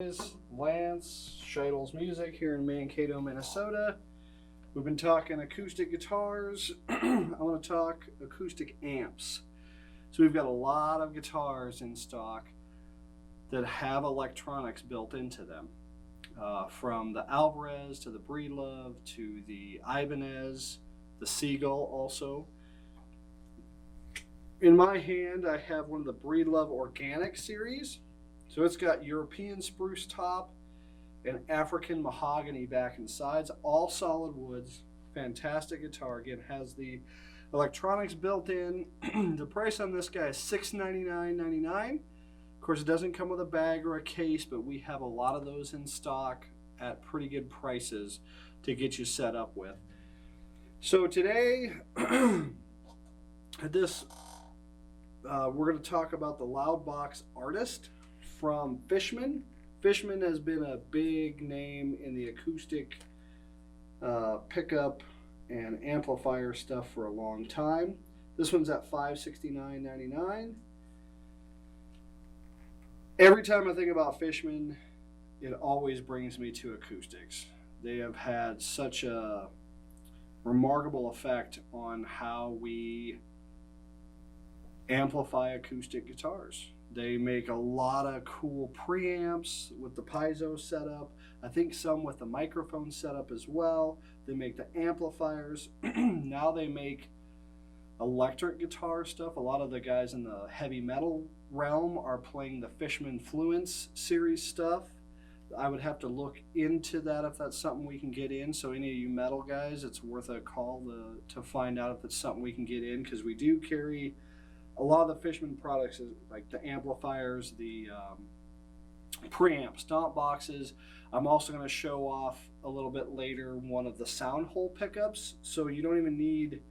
Lance, Scheitel's Music here in Mankato, Minnesota. We've been talking acoustic guitars. I want to talk acoustic amps. So we've got a lot of guitars in stock that have electronics built into them. From the Alvarez to the Breedlove to the Ibanez, the Seagull also. In my hand I have one of the Breedlove Organic series. So it's got European Spruce top and African Mahogany back and sides, all solid woods. Fantastic guitar. Again, has the electronics built in. The price on this guy is $699.99. Of course, it doesn't come with a bag or a case, but we have a lot of those in stock at pretty good prices to get you set up with. So today, we're going to talk about the Loudbox Artist from Fishman. Fishman has been a big name in the acoustic pickup and amplifier stuff for a long time. This one's at $569.99. Every time I think about Fishman, it always brings me to acoustics. They have had such a remarkable effect on how we amplify acoustic guitars. They make a lot of cool preamps with the piezo setup. I think some with the microphone setup as well. They make the amplifiers. Now they make electric guitar stuff. A lot of the guys in the heavy metal realm are playing the Fishman Fluence series stuff. I would have to look into that if that's something we can get in. So any of you metal guys, it's worth a call to find out if it's something we can get in, because we do carry a lot of the Fishman products, like the amplifiers, the preamp stomp boxes. I'm also going to show off a little bit later one of the sound hole pickups, so you don't even need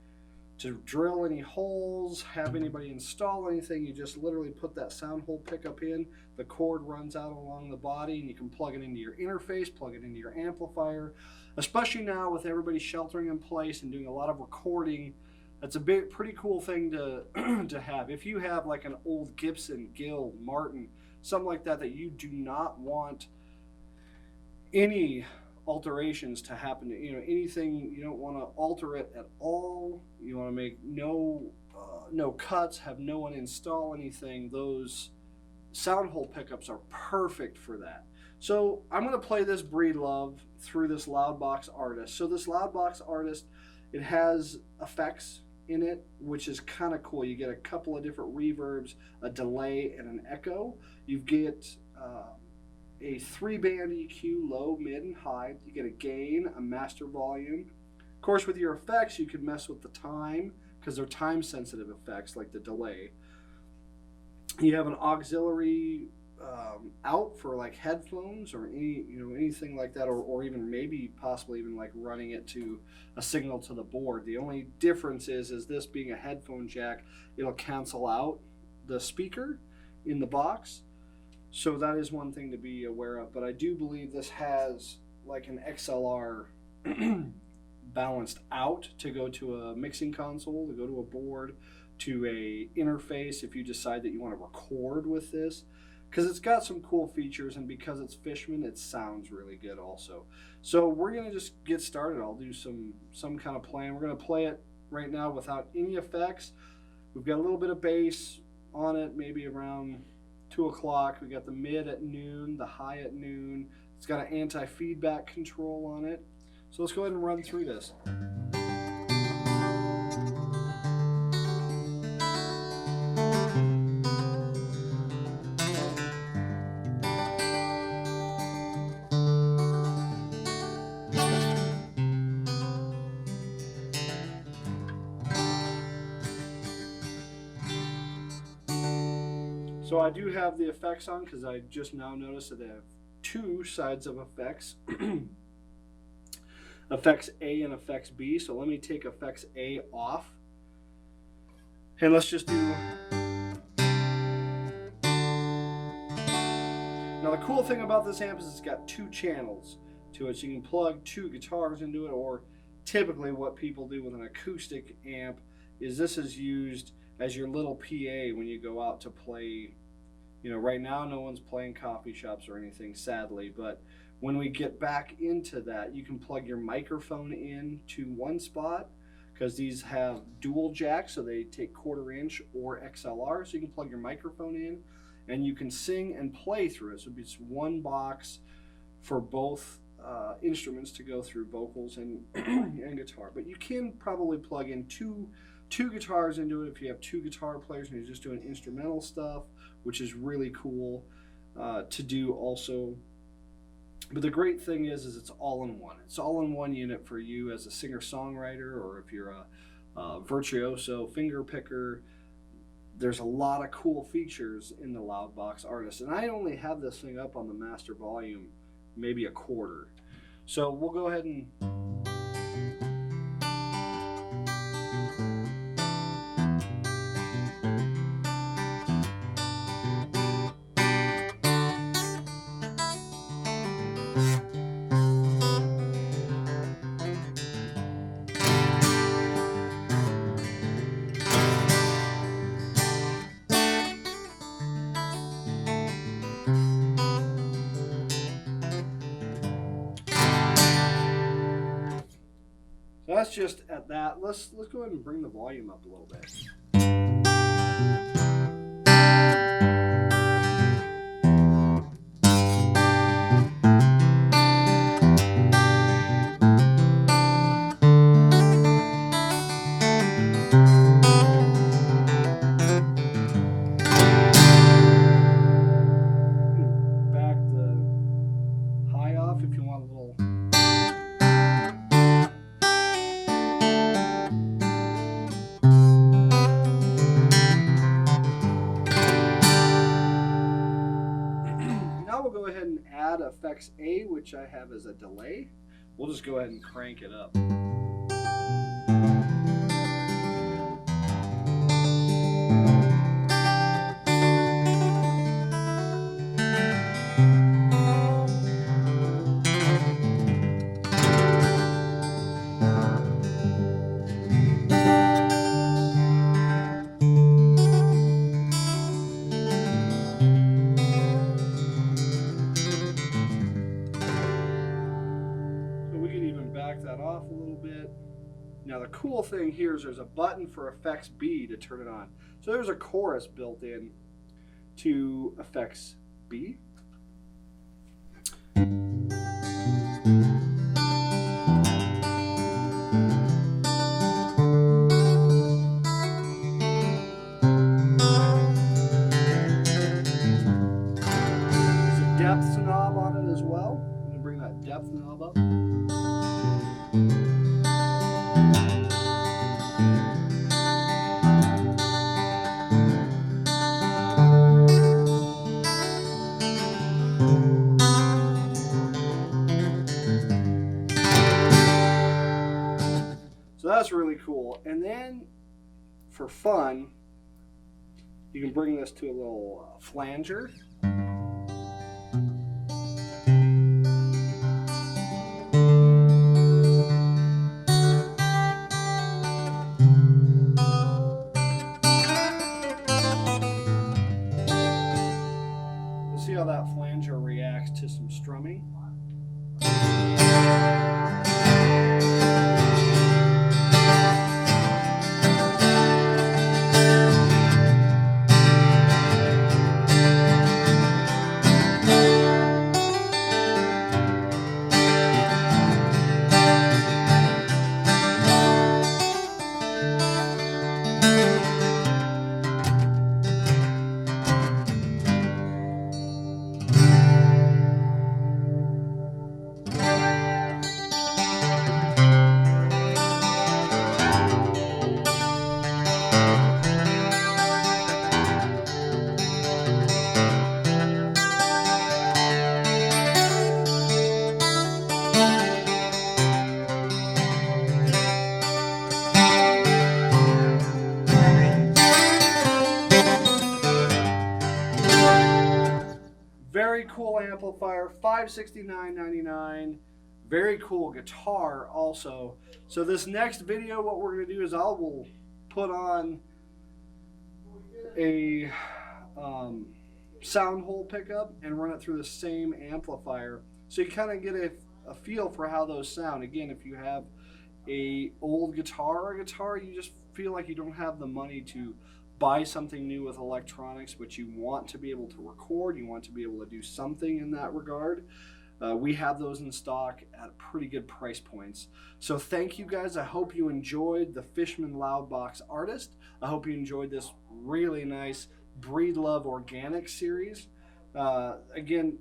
to drill any holes, have anybody install anything. You just literally put that sound hole pickup in, the cord runs out along the body, and you can plug it into your interface, plug it into your amplifier. Especially now with everybody sheltering in place and doing a lot of recording, that's a pretty cool thing to to have. If you have like an old Gibson, Guild, Martin, something like that you do not want any alterations to happen to, anything, you don't want to alter it at all. You want to make no cuts, have no one install anything. Those sound hole pickups are perfect for that. So I'm going to play this Breedlove through this Loudbox Artist. So this Loudbox Artist, it has effects in it, which is kind of cool. You get a couple of different reverbs, a delay, and an echo. You get a 3-band EQ, low, mid, and high. You get a gain, a master volume. Of course, with your effects, you can mess with the time, because they're time-sensitive effects, like the delay. You have an auxiliary out for like headphones or anything like that, or even maybe possibly even like running it to a signal to the board. The only difference is this being a headphone jack, it'll cancel out the speaker in the box. So that is one thing to be aware of. But I do believe this has like an XLR balanced out to go to a mixing console, to go to a board, to a interface if you decide that you want to record with this, because it's got some cool features, and because it's Fishman, it sounds really good also. So we're going to just get started. I'll do some kind of playing. We're going to play it right now without any effects. We've got a little bit of bass on it, maybe around 2 o'clock. We got the mid at noon, the high at noon. It's got an anti-feedback control on it. So let's go ahead and run through this. So I do have the effects on, because I just now noticed that they have 2 sides of effects. Effects A and effects B. So let me take effects A off. And let's just do... Now the cool thing about this amp is it's got 2 channels to it. So you can plug 2 guitars into it, or typically what people do with an acoustic amp is this is used as your little PA when you go out to play You know, right now no one's playing coffee shops or anything, sadly, but when we get back into that, you can plug your microphone in to one spot, because these have dual jacks, so they take 1/4 inch or XLR, so you can plug your microphone in and you can sing and play through it. So it's one box for both instruments to go through, vocals and and guitar. But you can probably plug in two guitars into it if you have 2 guitar players and you're just doing instrumental stuff, which is really cool to do also. But the great thing is it's all in one. It's all in one unit for you as a singer-songwriter, or if you're a virtuoso finger picker. There's a lot of cool features in the Loudbox Artist, and I only have this thing up on the master volume maybe a quarter. So we'll go ahead and that's just at that. Let's go ahead and bring the volume up a little bit. Back the high off if you want a little. Now we'll go ahead and add effects A, which I have as a delay. We'll just go ahead and crank it up. That off a little bit. Now the cool thing here is there's a button for effects B to turn it on. So there's a chorus built in to effects B. There's a depth knob on it as well. You can bring that depth knob up. So that's really cool. And then for fun, you can bring this to a little flanger. See how that flanger reacts to some strumming. Very cool amplifier, $569.99. Very cool guitar also. So this next video, what we're going to do is I will put on a sound hole pickup and run it through the same amplifier, so you kind of get a feel for how those sound. Again, if you have a old guitar or a guitar you just feel like you don't have the money to buy something new with electronics, but you want to be able to record, you want to be able to do something in that regard, we have those in stock at pretty good price points. So thank you guys. I hope you enjoyed the Fishman Loudbox Artist. I hope you enjoyed this really nice Breedlove Organic series. Again,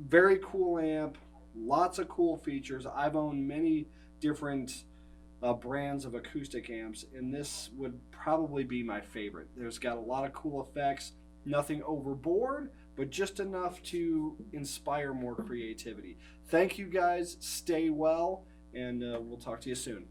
very cool amp, lots of cool features. I've owned many different brands of acoustic amps, and this would probably be my favorite. There's got a lot of cool effects, nothing overboard, but just enough to inspire more creativity. Thank you guys, stay well, and we'll talk to you soon.